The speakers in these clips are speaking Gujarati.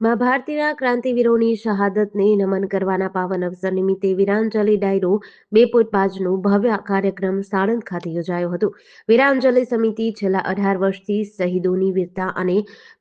માં ભારતીય ક્રાંતિવીરોની શહાદતને નમન કરવાના પાવન અવસર નિમિત્તે વીરાંજલિ ડાયરો 2.5નો ભવ્ય કાર્યક્રમ સાણંદ ખાતે યોજાયો હતો. વીરાંજલિ સમિતિ છેલ્લા 18 વર્ષથી શહીદોની વીરતા અને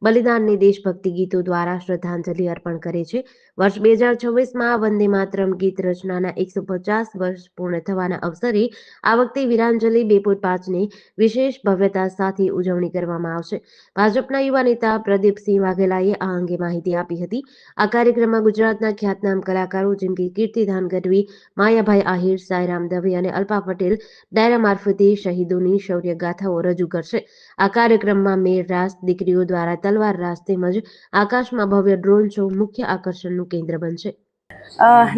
બલિદાનને દેશભક્તિ ગીતો દ્વારા શ્રદ્ધાંજલિ અર્પણ કરે છે. વર્ષ 2026માં વંદે માતરમ ગીત રચનાના 150 વર્ષ પૂર્ણ થવાના અવસરે આ વખતે વીરાંજલિ 2.5ને વિશેષ ભવ્યતા સાથે ઉજવણી કરવામાં આવશે. ભાજપના યુવા નેતા પ્રદીપસિંહ વાઘેલાએ આ અંગે માહિતી આપી હતી. આ કાર્યક્રમમાં ગુજરાતના ખ્યાતનામ કલાકારો જેમ કે કીર્તિદાન ગઢવી, માયાભાઈ આહિર, સાયરામ દવે અને અલ્પા પટેલ ડાયરા મારફતે શહીદોની શૌર્ય ગાથાઓ રજૂ કરશે. આ કાર્યક્રમમાં મેર રાસ, દીકરીઓ દ્વારા તલવાર રાસ તેમજ આકાશમાં ભવ્ય ડ્રોન શો મુખ્ય આકર્ષણનું કેન્દ્ર બનશે.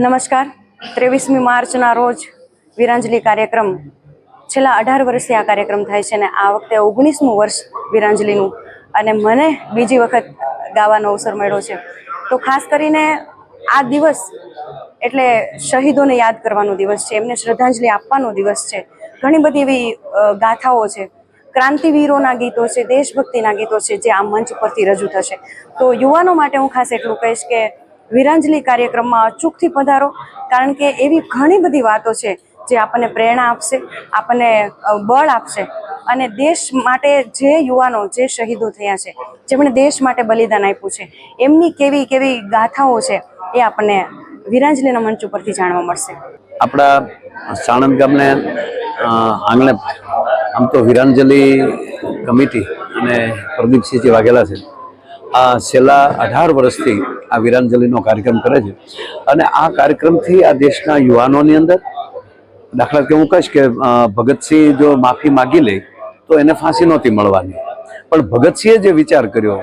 નમસ્કાર. 23મી માર્ચના રોજ વીરાંજલિ કાર્યક્રમ છેલ્લા 18 વર્ષથી આ કાર્યક્રમ થાય છે અને આ વખતે 19મું વર્ષ વીરાંજલિનું અને મને બીજી વખત ગાવાનો અવસર મળ્યો છે. તો ખાસ કરીને આ દિવસ એટલે શહીદોને યાદ કરવાનો દિવસ છે, એમને શ્રદ્ધાંજલિ આપવાનો દિવસ છે. ઘણી બધી એવી ગાથાઓ છે, ક્રાંતિવીરોના ગીતો છે, દેશભક્તિના ગીતો છે જે આ મંચ પરથી રજૂ થશે. તો યુવાનો માટે હું ખાસ એટલું કહીશ કે વીરાંજલિ કાર્યક્રમમાં અચૂકથી પધારો, કારણ કે એવી ઘણી બધી વાતો છે જે આપણને પ્રેરણા આપશે, આપણને બળ આપશે અને દેશ માટે જે યુવાનો, જે શહીદો થયા છે, જેમણે દેશ માટે બલિદાન આપ્યું છે, એમની કેવી કેવી ગાથાઓ છે એ આપણને વીરાંજલિના મંચ ઉપરથી જાણવા મળશે. આપણા સાણંદ ગામને આંગણે આમ તો વીરાંજલિ કમિટી અને પ્રદીપસિંહજી વાઘેલા છે, આ છેલ્લા 18 વર્ષથી આ વીરાંજલિનો કાર્યક્રમ કરે છે અને આ કાર્યક્રમથી આ દેશના યુવાનોની અંદર, દાખલા કે હું કહીશ કે ભગતસિંહ જો માફી માગી લે તો એને ફાંસી નહોતી મળવાની, પણ ભગતસિંહે જે વિચાર કર્યો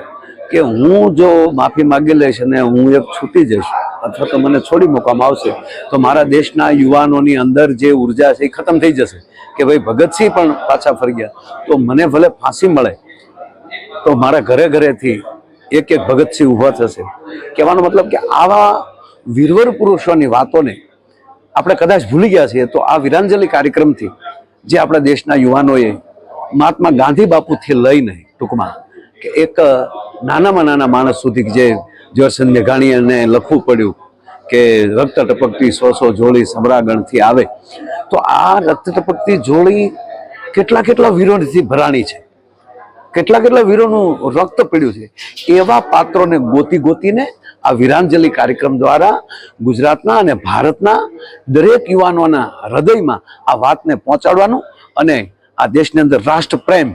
કે હું જો માફી માગી લઈશ અને હું એક છૂટી જઈશ અથવા તો મને છોડી મૂકવામાં આવશે તો મારા દેશના યુવાનોની અંદર જે ઉર્જા છે એ ખતમ થઈ જશે કે ભાઈ ભગતસિંહ પણ પાછા ફરી ગયા તો મને ભલે ફાંસી મળે તો મારા ઘરે ઘરેથી એક એક ભગતસિંહ ઊભા થશે. કહેવાનો મતલબ કે આવા વીરવર પુરુષોની વાતોને આપણે કદાચ ભૂલી ગયા છીએ. તો આ વીરાંજલિ કાર્યક્રમથી જે આપણા દેશના યુવાનોએ મહાત્મા ગાંધી બાપુથી લઈને ટૂંકમાં કે એક નાનામાં નાના માણસ સુધી જે ઝવેરચંદ મેઘાણીને લખવું પડ્યું કે રક્ત ટપકતી સો જોડી સમરાગણથી આવે, તો આ રક્ત ટપકતી જોડી કેટલા કેટલા વીરોથી ભરાણી છે, કેટલા વીરોનું રક્ત પડ્યું છે. એવા પાત્રોને ગોતીને આ વીરાંજલિ કાર્યક્રમ દ્વારા ગુજરાતના અને ભારતના દરેક યુવાનોના હૃદયમાં આ વાતને પહોંચાડવાનું અને આ દેશની અંદર રાષ્ટ્રપ્રેમ,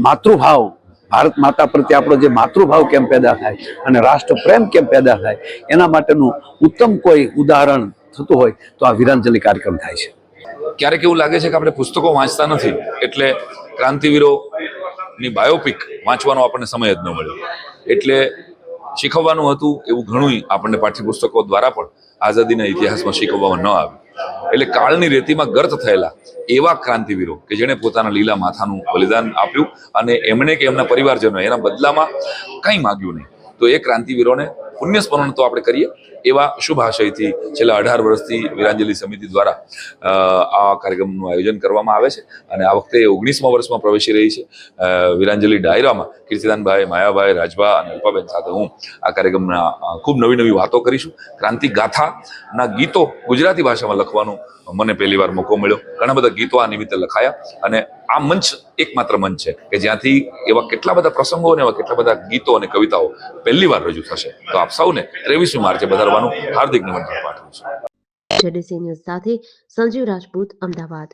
માતૃભાવ, ભારત માતા પ્રત્યે આપણો જે માતૃભાવ કેમ પેદા થાય અને રાષ્ટ્રપ્રેમ કેમ પેદા થાય એના માટેનું ઉત્તમ કોઈ ઉદાહરણ થતું હોય તો આ વીરાંજલિ કાર્યક્રમ થાય છે. ક્યારેક એવું લાગે છે કે આપણે પુસ્તકો વાંચતા નથી એટલે ક્રાંતિવીરોની બાયોપિક વાંચવાનો આપણને સમય જ ન મળ્યો. એટલે શીખવવાનું હતું એવું ઘણું આપણને પાઠ્યપુસ્તકો દ્વારા પણ આઝાદીના ઇતિહાસમાં શીખવવામાં ન આવ્યું. એટલે કાળની રેતીમાં ગર્ત થયેલા એવા ક્રાંતિવીરો કે જેણે પોતાના લીલા માથાનું બલિદાન આપ્યું અને એમણે કે એમના પરિવારજનો એના બદલામાં કંઈ માગ્યું નહીં, તો એ ક્રાંતિવીરોને પુણ્ય સ્મરણ તો આપણે કરીએ એવા શુભ આશયથી છેલ્લા 18 વર્ષથી વીરાંજલિ સમિતિ દ્વારા આ કાર્યક્રમનું આયોજન કરવામાં આવે છે અને આ વખતે 19મા વર્ષમાં પ્રવેશી રહી છે. વીરાંજલિ ડાયરામાં કીર્તિદાનભાઈ, માયાભાઈ, રાજભા અને અલ્પાબેન સાથે હું આ કાર્યક્રમના ખૂબ નવી વાતો કરીશું. ક્રાંતિ ગાથાના ગીતો ગુજરાતી ભાષામાં લખવાનો મને પહેલી વાર મોકો મળ્યો. ઘણા બધા ગીતો આ નિમિત્તે લખાયા અને આ મંચ એકમાત્ર મંચ છે કે જ્યાંથી એવા કેટલા બધા પ્રસંગો અને એવા કેટલા બધા ગીતો અને કવિતાઓ પહેલી વાર રજૂ થશે. તો આપ સૌને 23મી માર્ચે પધારવાનું હાર્દિક નિમંત્રણ પાઠવું છું. જેડીસી ન્યૂઝ સાથે સંજીવ રાજપૂત, અમદાવાદ.